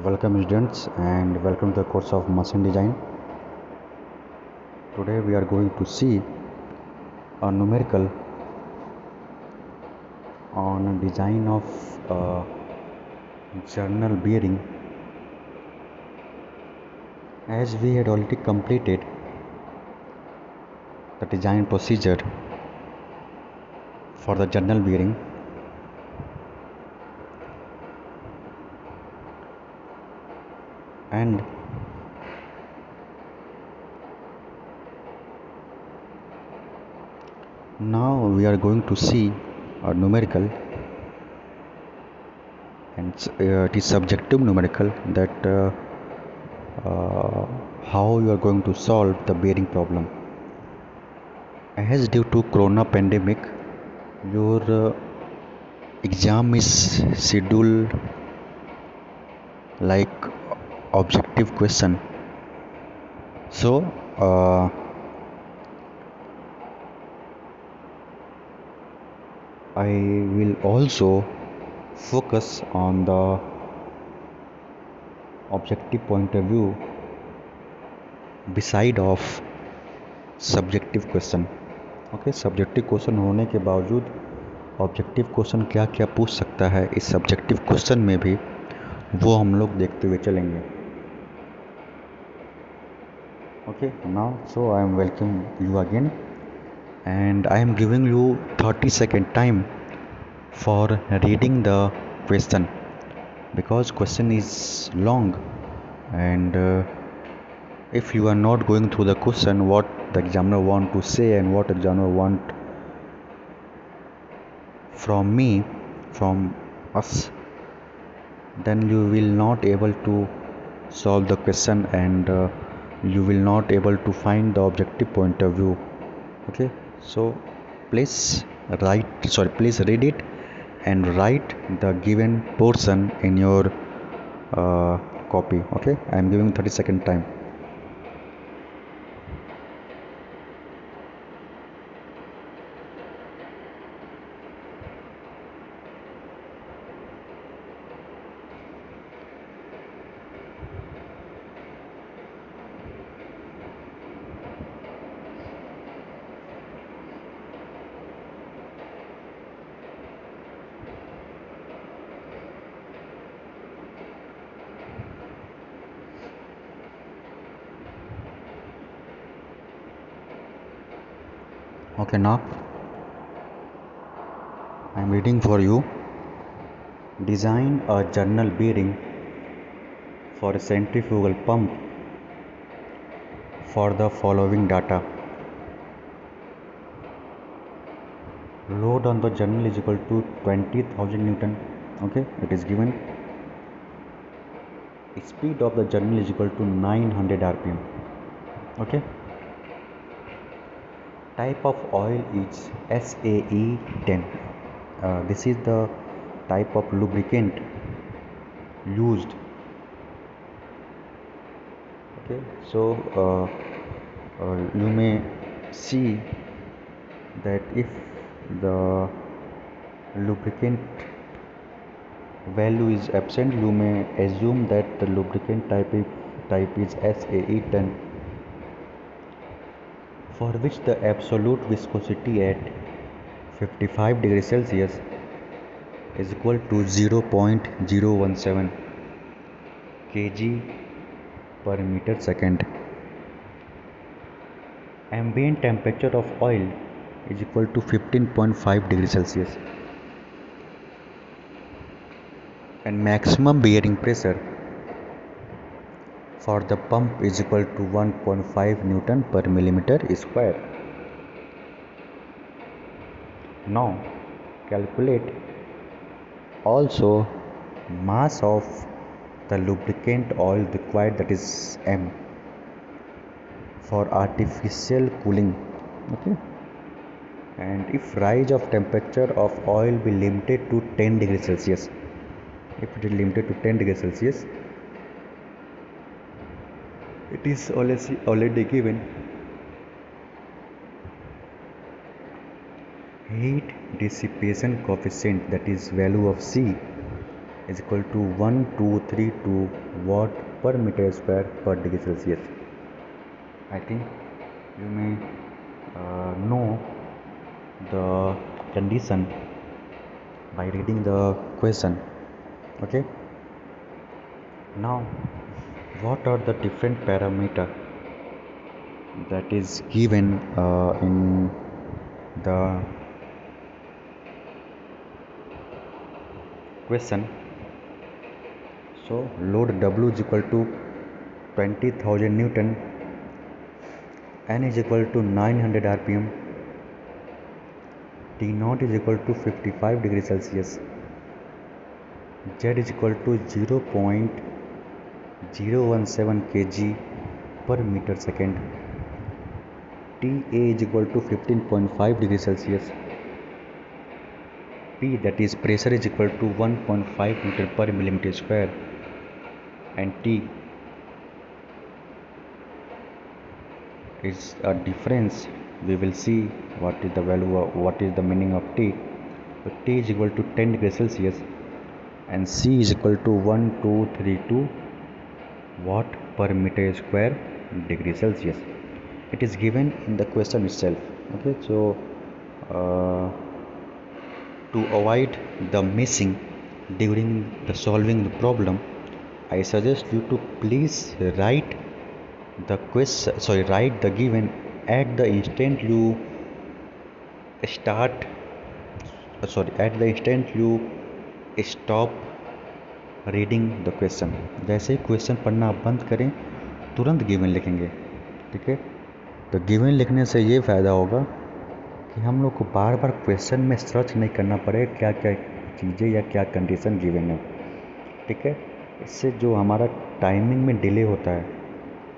Welcome students and welcome to the course of machine design. Today we are going to see a numerical on design of journal bearing. As we had already completed the design procedure for the journal bearing, and now we are going to see a numerical, and it is subjective numerical that how you are going to solve the bearing problem. As due to corona pandemic, your exam is scheduled like objective question. So I will also focus on the objective point of view beside of subjective question. Okay, subjective question होने के बावजूद objective question क्या क्या पूछ सकता है इस subjective question में भी, वो हम लोग देखते हुए चलेंगे. Okay, now so I am welcome you again and I am giving you 30-second time for reading the question, because question is long, and if you are not going through the question what the examiner want to say and what examiner want from me, from us, then you will not able to solve the question, and you will not able to find the objective point of view. Okay, so please please read it and write the given portion in your copy. Okay, I am giving 30-second time. Okay, now I am reading for you. Design a journal bearing for a centrifugal pump for the following data. Load on the journal is equal to 20,000 Newton. Okay, it is given. Speed of the journal is equal to 900 rpm. Okay, type of oil is SAE10. This is the type of lubricant used. Okay, so you may see that if the lubricant value is absent, you may assume that the lubricant type is SAE10, for which the absolute viscosity at 55 degrees Celsius is equal to 0.017 kg per meter second. Ambient temperature of oil is equal to 15.5 degrees Celsius, and maximum bearing pressure for the pump is equal to 1.5 Newton per millimeter square. Now calculate also mass of the lubricant oil required, that is M, for artificial cooling. Okay, and if rise of temperature of oil be limited to 10 degrees Celsius, if it is limited to 10 degrees Celsius, it is already given heat dissipation coefficient, that is value of C, is equal to 1232 watt per meter square per degree Celsius. I think you may know the condition by reading the question. Okay, now what are the different parameter that is given in the question? So load W is equal to 20,000 Newton, N is equal to 900 rpm, T naught is equal to 55 degrees Celsius, Z is equal to 0.017 kg per meter second, TA is equal to 15.5 degrees Celsius, P, that is pressure, is equal to 1.5 meter per millimeter square, and T is a difference. We will see what is the value of, what is the meaning of T. So T is equal to 10 degrees Celsius and C is equal to 1232 watt per meter square degree Celsius. It is given in the question itself. Okay, so to avoid the missing during the solving the problem, I suggest you to please write the question, write the given at the instant you start, at the instant you stop reading the question. जैसे ही question पढ़ना आप बंद करें तुरंत given लिखेंगे. ठीक है, तो गिवन लिखने से ये फ़ायदा होगा कि हम लोग को बार बार क्वेश्चन में सर्च नहीं करना पड़े क्या क्या चीज़ें या क्या कंडीशन गिवन है. ठीक है, इससे जो हमारा टाइमिंग में डिले होता है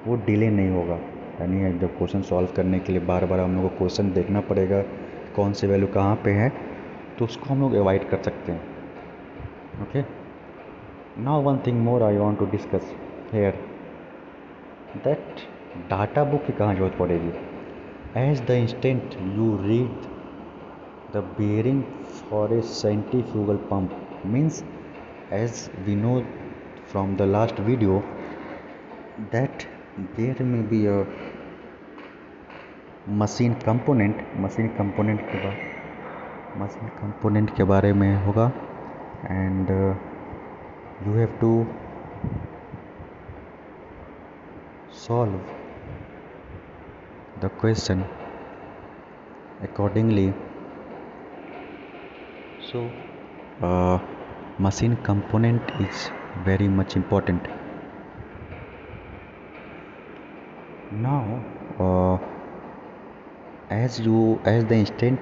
वो डिले नहीं होगा. यानी जब क्वेश्चन सॉल्व करने के लिए बार बार हम लोग को क्वेश्चन देखना पड़ेगा कौन से वैल्यू कहाँ पे है, तो उसको हम लोग अवॉइड कर सकते हैं. Okay, now one thing more I want to discuss here, that data book की कहाँ जरूरत पड़ेगी. as the instant you read the bearing for a centrifugal pump, means as we know from the last video that there may be a machine component. machine component के बारे में होगा and you have to solve the question accordingly. So machine component is very much important. Now as the instant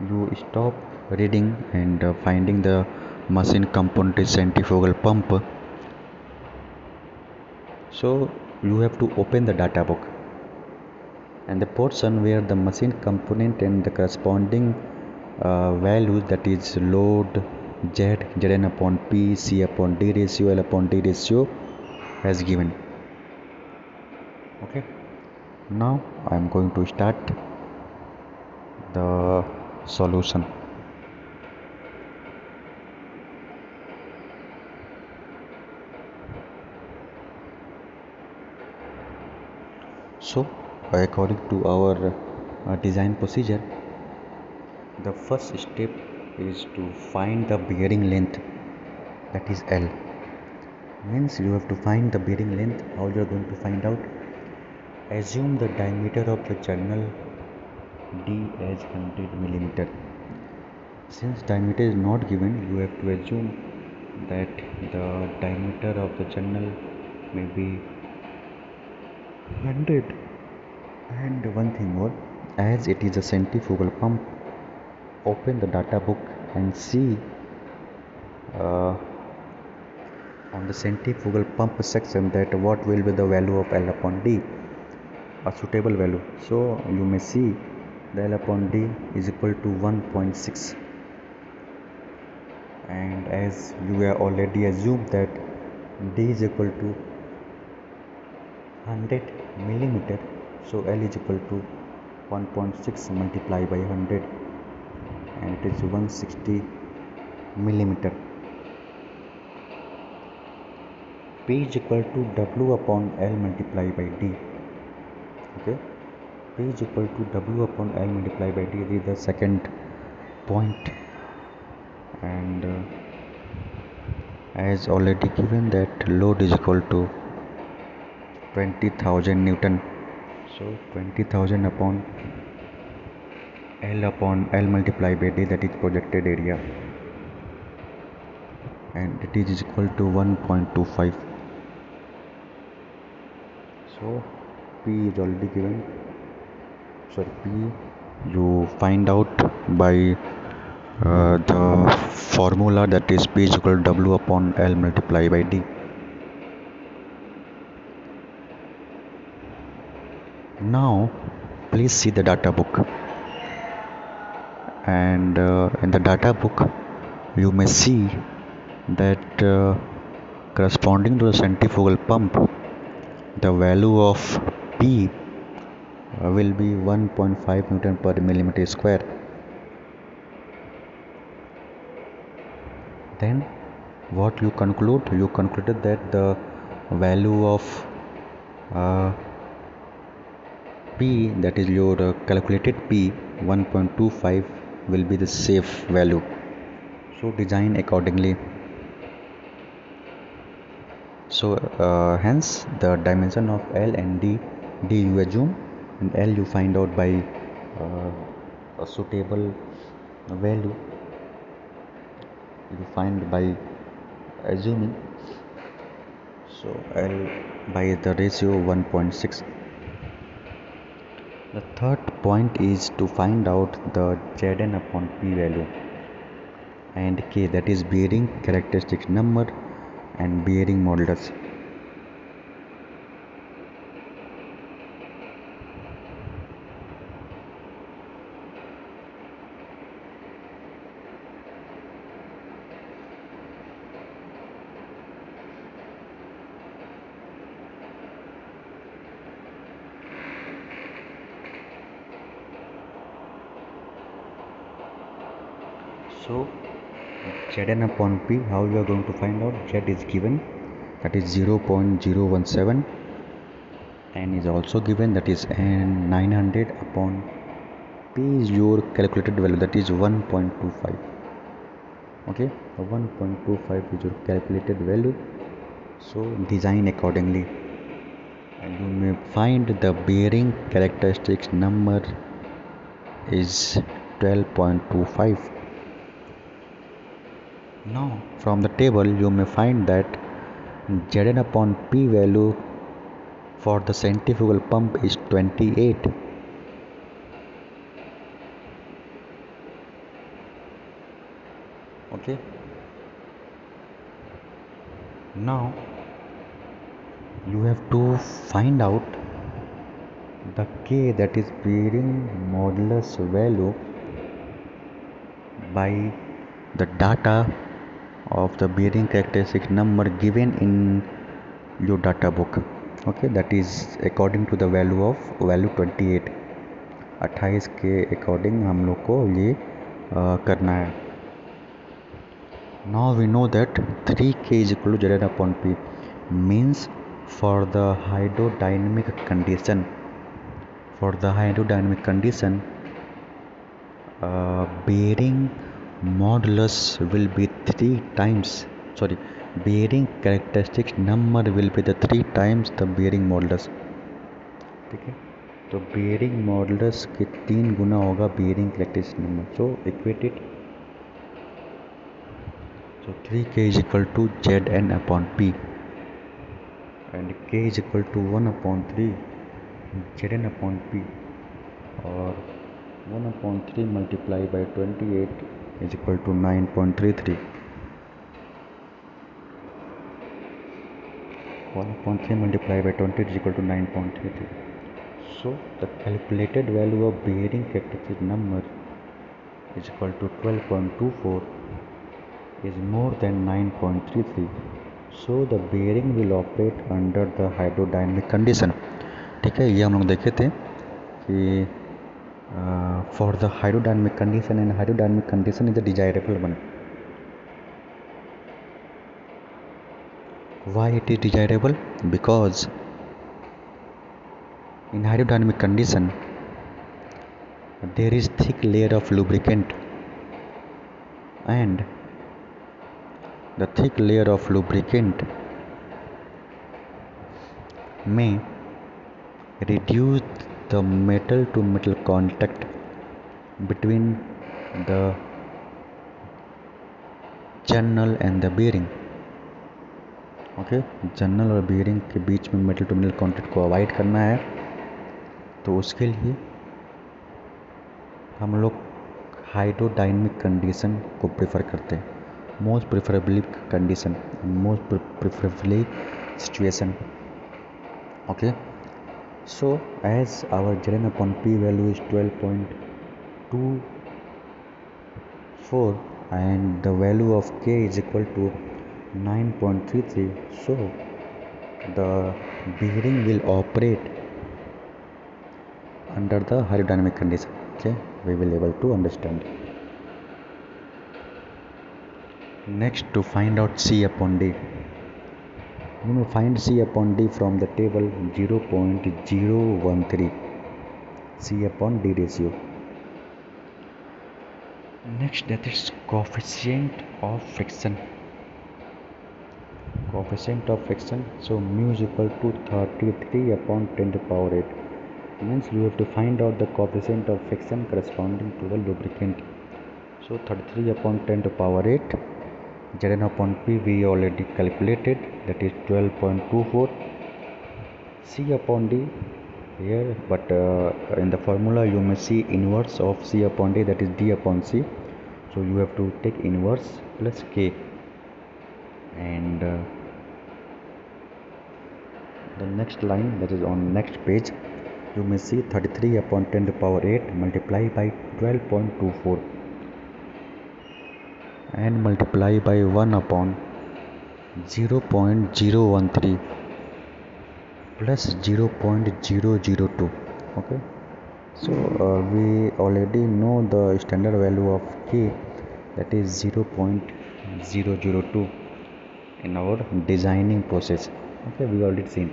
you stop reading and finding the machine component is centrifugal pump, so you have to open the data book and the portion where the machine component and the corresponding values, that is load, Z, Zn upon P, C upon D ratio, L upon D ratio has given. Okay, now I am going to start the solution. So according to our design procedure, the first step is to find the bearing length, that is L. Means you have to find the bearing length. How you are going to find out? Assume the diameter of the channel D as 100 millimeter. Since diameter is not given, you have to assume that the diameter of the channel may be 100. And one thing more, as it is a centrifugal pump, open the data book and see on the centrifugal pump section that what will be the value of L upon D, a suitable value. So you may see the L upon D is equal to 1.6, and as you have already assumed that D is equal to 100 millimeter, so L is equal to 1.6 multiplied by 100 and it is 160 millimeter. P is equal to W upon L multiplied by D. Okay, P is equal to W upon L multiplied by D. This is the second point, and as already given that load is equal to 20,000 Newton. So 20,000 upon L multiplied by D, that is projected area, and it is equal to 1.25. So P is already given. Sorry, P you find out by the formula, that is P is equal to W upon L multiplied by D. Now please see the data book, and in the data book you may see that corresponding to the centrifugal pump, the value of P will be 1.5 Newton per millimeter square. Then what you conclude? You concluded that the value of P, that is your calculated P 1.25, will be the safe value. So design accordingly. So hence the dimension of L and D you assume, and L you find out by a suitable value you find by assuming. So L by the ratio 1.6. The third point is to find out the Zn upon P value, and K, that is bearing characteristic number and bearing modulus. So Zn upon P, how you are going to find out? Z is given, that is 0.017, and is also given, that is 900 upon P is your calculated value, that is 1.25. Okay, 1.25 is your calculated value. So design accordingly, and you may find the bearing characteristics number is 12.25. Now from the table you may find that Zn upon P value for the centrifugal pump is 28. Okay, now you have to find out the K, that is bearing modulus value, by the data of the bearing characteristic number given in your data book. Okay, that is according to the value of value 28, 28 के according हम लोग को ये करना है. Now we know that 3K is equal to Zn upon P, means for the hydrodynamic condition, bearing modulus will be 3 times, sorry, bearing characteristic number will be the 3 times the bearing modulus. ठीक है, तो bearing modulus के 3 गुना होगा bearing characteristic number. So equate it. So 3K is equal to Zn upon P, and K is equal to 1 upon 3 Zn upon P, or 1 upon 3 multiplied by 28 is equal to 9.33. 1 upon 3 multiplied by 20 is equal to 9.33. So the calculated value of bearing characteristic number is equal to 12.24, is more than 9.33. So the bearing will operate under the hydrodynamic condition. ठीक है, ये हम लोग देखे थे कि for the hydrodynamic condition, and hydrodynamic condition is the desirable one. Why it is desirable? Because in hydrodynamic condition there is thick layer of lubricant, and the thick layer of lubricant may reduce the metal to metal contact between the journal and the bearing. Okay, journal और bearing के बीच में metal to metal contact को avoid करना है, तो उसके लिए हम लोग हाइड्रोडायनेमिक कंडीशन को प्रेफर करते हैं, most preferably condition, most preferably situation. Okay, so as our Zn upon P value is 12.24 and the value of K is equal to 9.33, so the bearing will operate under the hydrodynamic condition. Okay, we will able to understand. Next, to find out C upon D, you may find C upon D from the table 0.013 C upon D ratio. Next, that is coefficient of friction. Coefficient of friction, so mu is equal to 33 upon 10 to the power 8. Means you have to find out the coefficient of friction corresponding to the lubricant. So 33 upon 10 to the power 8, Zn upon P we already calculated, that is 12.24. C upon D here, but in the formula you may see inverse of C upon D, that is D upon C. So you have to take inverse plus K, and the next line, that is on next page, you may see 33 upon 10 to the power 8 multiply by 12.24 and multiply by 1 upon 0.013 plus 0.002. Okay, so we already know the standard value of K, that is 0.002 in our designing process. Okay, we already seen.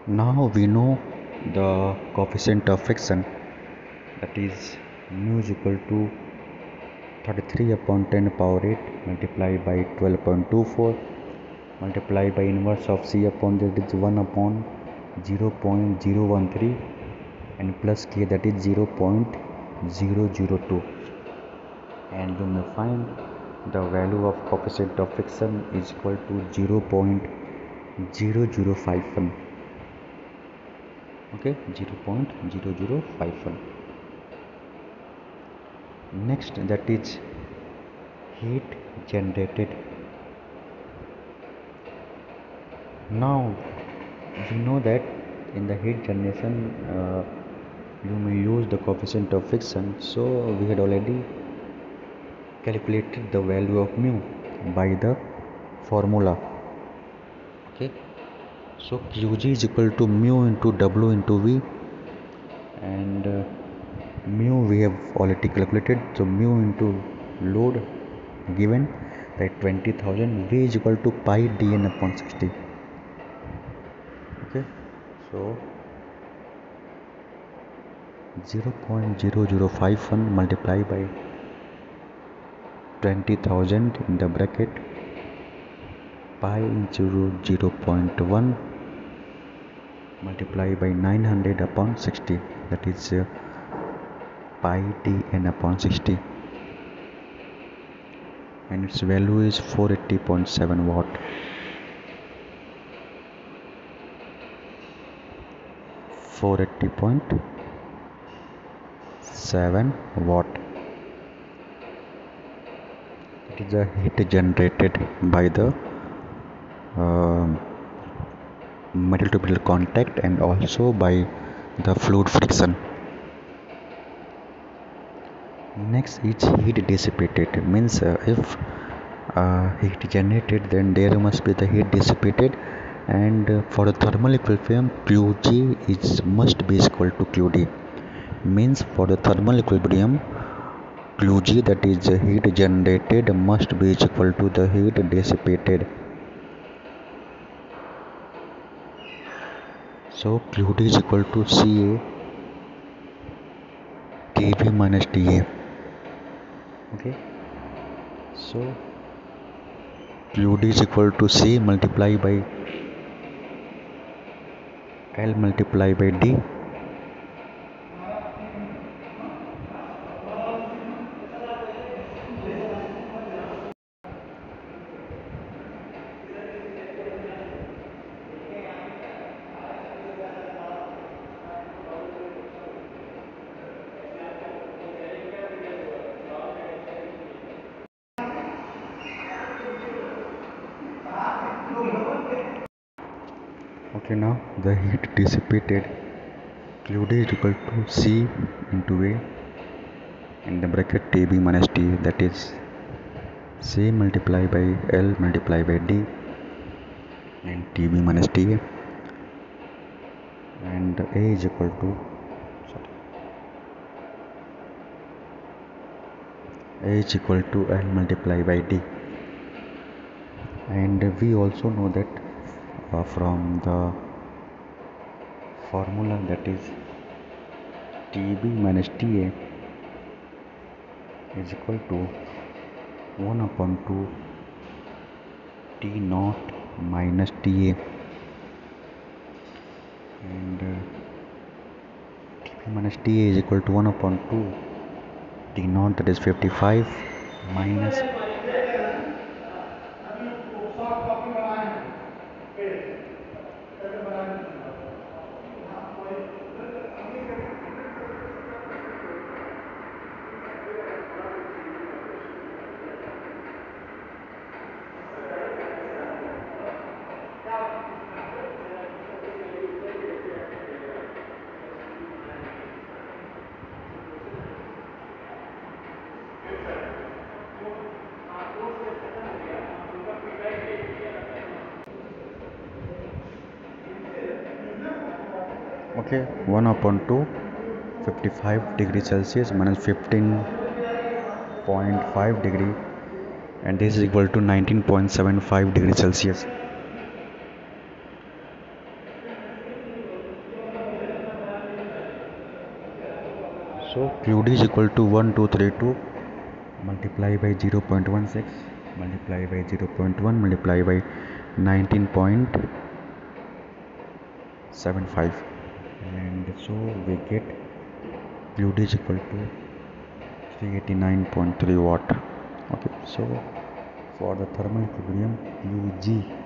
Now we know the coefficient of friction, that is mu is equal to 33 upon 10 power 8 multiplied by 12.24 multiplied by inverse of C upon that is 1 upon 0.013 and plus K, that is 0.002, and you may find the value of coefficient of friction is equal to 0.0051. Okay, 0.0051. Next, that is heat generated. Now we know that in the heat generation you may use the coefficient of friction, so we had already calculated the value of mu by the formula. Okay, so Qg is equal to mu into W into V, and mu we have already calculated, so mu into load given, that 20,000, V is equal to pi dn upon 60. Okay, so 0.0051 multiplied by 20,000 in the bracket pi into 0.1 multiplied by 900 upon 60, that is pi dn upon 60, and its value is 480.7 watt. 480.7 watt. It is a heat generated by the metal to metal contact and also by the fluid friction. Next is heat dissipated, means if heat generated, then there must be the heat dissipated, and for the thermal equilibrium QG is must be equal to QD, means for the thermal equilibrium QG, that is heat generated, must be equal to the heat dissipated. So QD is equal to CA TB minus TA. Okay, so QD is equal to C multiplied by L multiplied by D. Okay, now the heat dissipated QD is equal to C into A in the bracket TB minus T, that is C multiplied by L multiplied by D and TB minus TA, and A is equal to A is equal to L multiplied by D. And we also know that from the formula, that is TB minus TA is equal to 1 upon 2 T naught minus TA, and TB minus TA is equal to 1 upon 2 T naught, that is 55, minus okay, 1 upon 2 55 degrees Celsius minus 15.5 degree, and this is equal to 19.75 degrees Celsius. So QD is equal to 1232 multiplied by 0.16 multiplied by 0.1 multiplied by 19.75, and so we get QD is equal to 389.3 watt. Okay, so for the thermal equilibrium QG,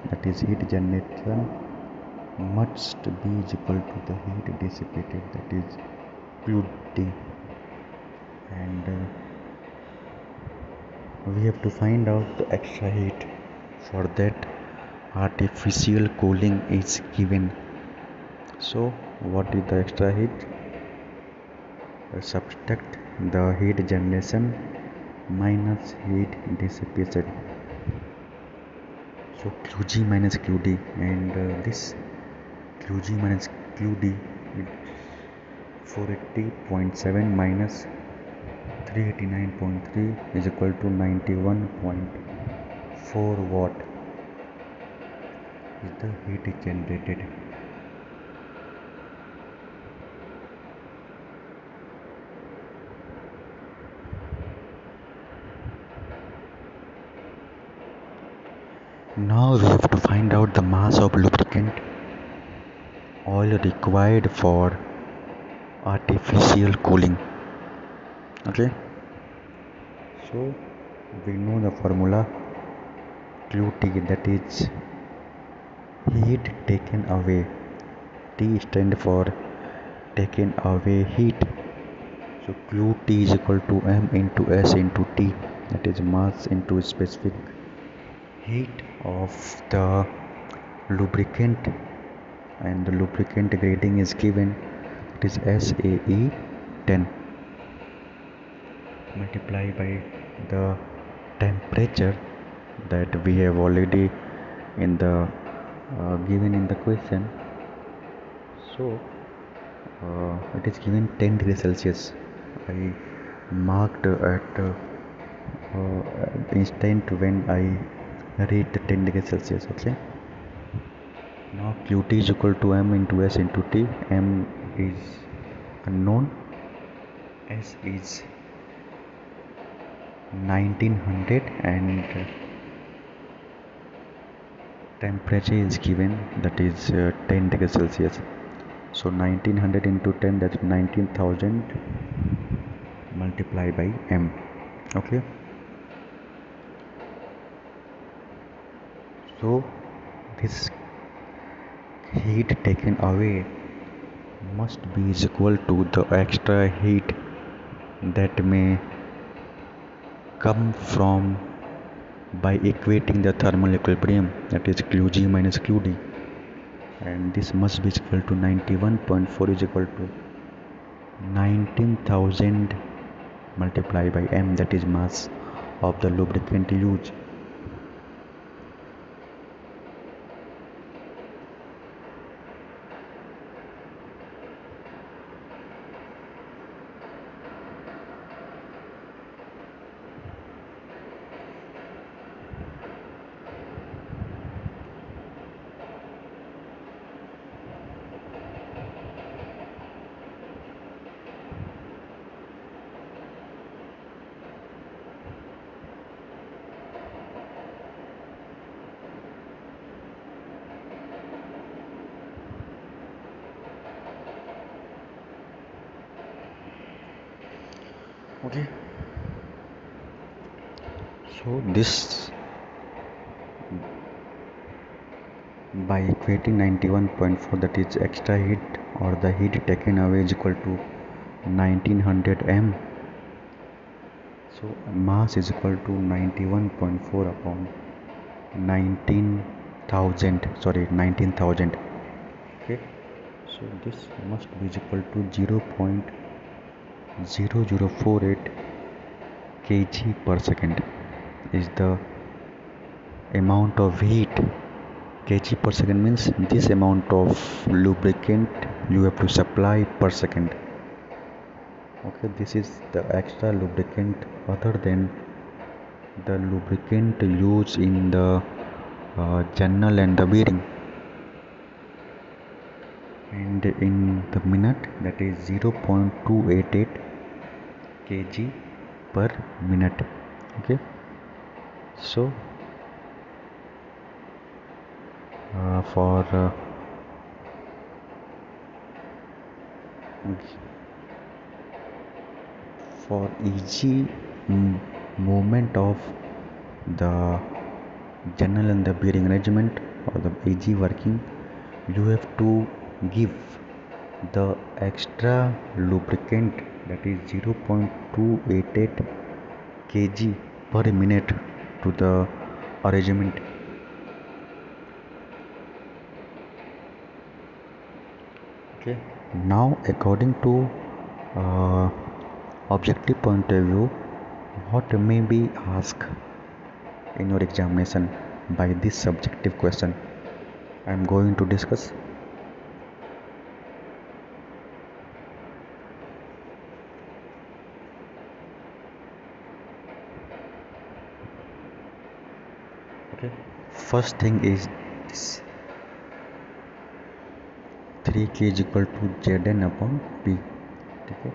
that is heat generation, must be equal to the heat dissipated, that is QD, and we have to find out the extra heat. For that, artificial cooling is given. So what is the extra heat? Subtract the heat generation minus heat dissipation, so QG minus QD, and this QG minus QD is 480.7 minus 389.3 is equal to 91.4 watt is the heat generated. Now we have to find out the mass of lubricant oil required for artificial cooling. Okay, so we know the formula QT, that is heat taken away. T stand for taken away heat. So QT is equal to M into S into T, that is mass into specific heat of the lubricant, and the lubricant grading is given it is SAE 10 multiply by the temperature that we have already in the given in the question. So it is given 10 degrees Celsius. I marked at instant when I read the 10 degrees Celsius. Okay, now Qt is equal to M into S into T. M is unknown, S is 1900, and temperature is given, that is 10 degrees Celsius. So 1900 into 10, that's 19,000 multiplied by M. Okay, so this heat taken away must be is equal to the extra heat that may come from by equating the thermal equilibrium, that is Qg minus Qd, and this must be equal to 91.4 is equal to 19,000 multiplied by M, that is mass of the lubricant used. Okay, so this by equating 91.4, that is extra heat or the heat taken away is equal to 1900 M. So mass is equal to 91.4 upon 19,000. Okay, so this must be equal to 0.0048 kg per second is the amount of heat. Kg per second means this amount of lubricant you have to supply per second. Okay, this is the extra lubricant other than the lubricant used in the journal and the bearing, and in the minute, that is 0.288 kg per minute. Okay, so for easy movement of the journal and the bearing arrangement or the easy working, you have to give the extra lubricant, that is 0.288 kg per minute to the arrangement. Okay, now according to uh, objective point of view, what may be asked in your examination by this subjective question, I am going to discuss. Okay, first thing is this 3k is equal to Zn upon P. ठीक है,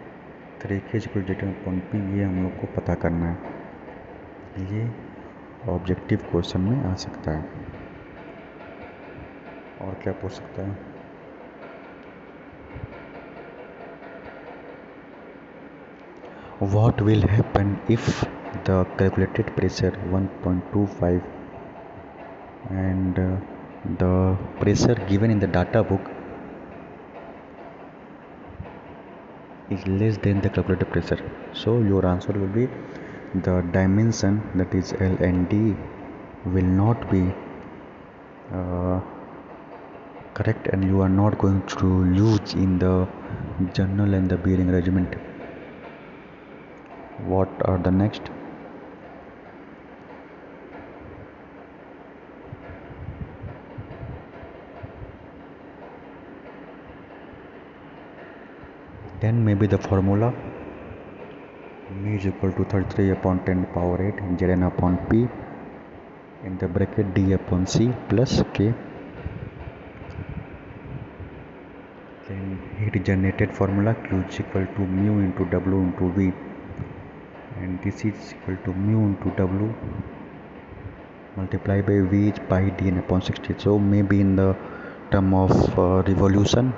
3k is equal to Zn upon P, ये हम लोग को पता करना है. ये ऑब्जेक्टिव क्वेश्चन में आ सकता है. और क्या पूछ सकता है? What will happen if the calculated pressure 1.25 and the pressure given in the data book is less than the calculated pressure? So your answer will be the dimension, that is L and D, will not be correct, and you are not going to use in the journal and the bearing arrangement. What are the next? Then maybe the formula mu is equal to 33 upon 10 power 8 Zn upon P in the bracket D upon C plus K. Then heat generated formula Q is equal to mu into W into V, and this is equal to mu into W multiplied by V is pi dn upon 60. So maybe in the term of revolution,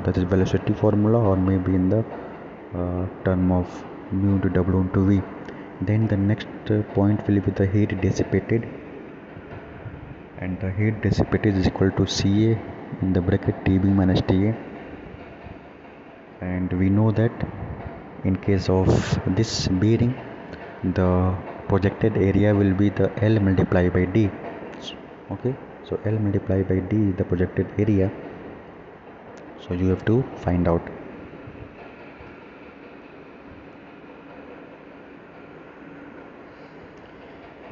that is velocity formula, or maybe in the term of mu into W into V. Then the next point will be the heat dissipated, and the heat dissipated is equal to Ca in the bracket Tb minus Ta, and we know that in case of this bearing, the projected area will be the L multiplied by D. Okay, so L multiplied by D is the projected area, so you have to find out.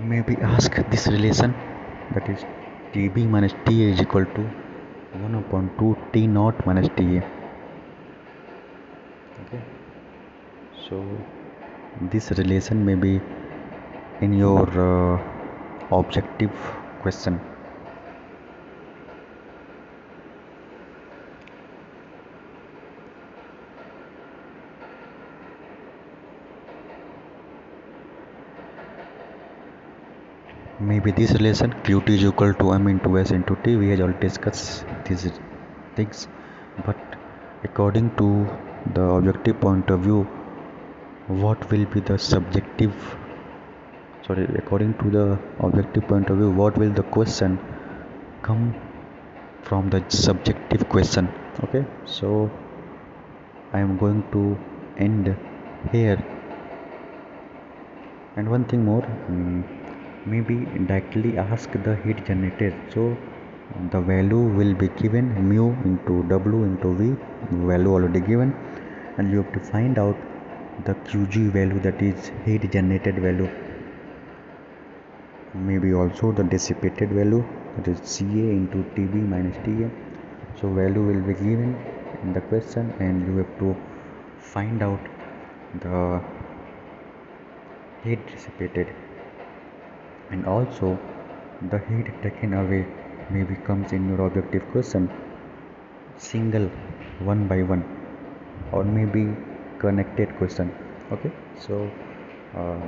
Maybe ask this relation, that is Tb minus Ta is equal to 1 upon 2 T naught minus Ta. Okay, so this relation may be in your objective question. Maybe this relation Qt is equal to m into s into t. We have already discussed these things, but according to the objective point of view, what will be the according to the objective point of view, what will the question come from the subjective question? Okay, so I am going to end here. And one thing more, maybe directly ask the heat generated. So the value will be given mu into W into V, value already given, and you have to find out the Qg value, that is heat generated value, maybe also the dissipated value, that is Ca into Tb minus Ta. So value will be given in the question, and you have to find out the heat dissipated, and also the heat taken away maybe comes in your objective question single, one by one, or maybe connected question. Okay, so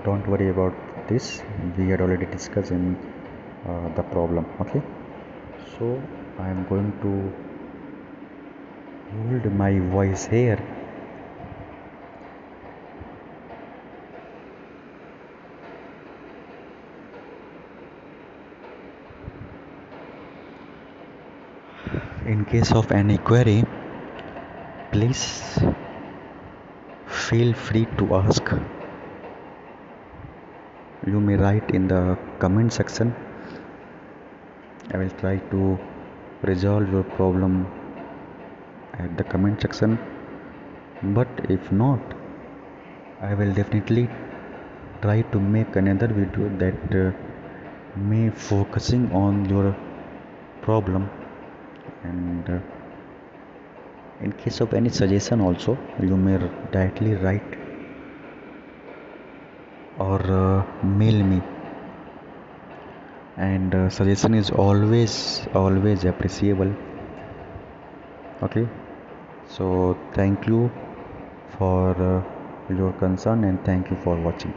don't worry about this, we had already discussed in the problem. Okay, so I am going to hold my voice here. In case of any query, please feel free to ask. You may write in the comment section. I will try to resolve your problem at the comment section, but if not, I will definitely try to make another video that may focusing on your problem, and in case of any suggestion also, you may directly write or mail me, and suggestion is always appreciable. Okay, so thank you for your concern, and thank you for watching.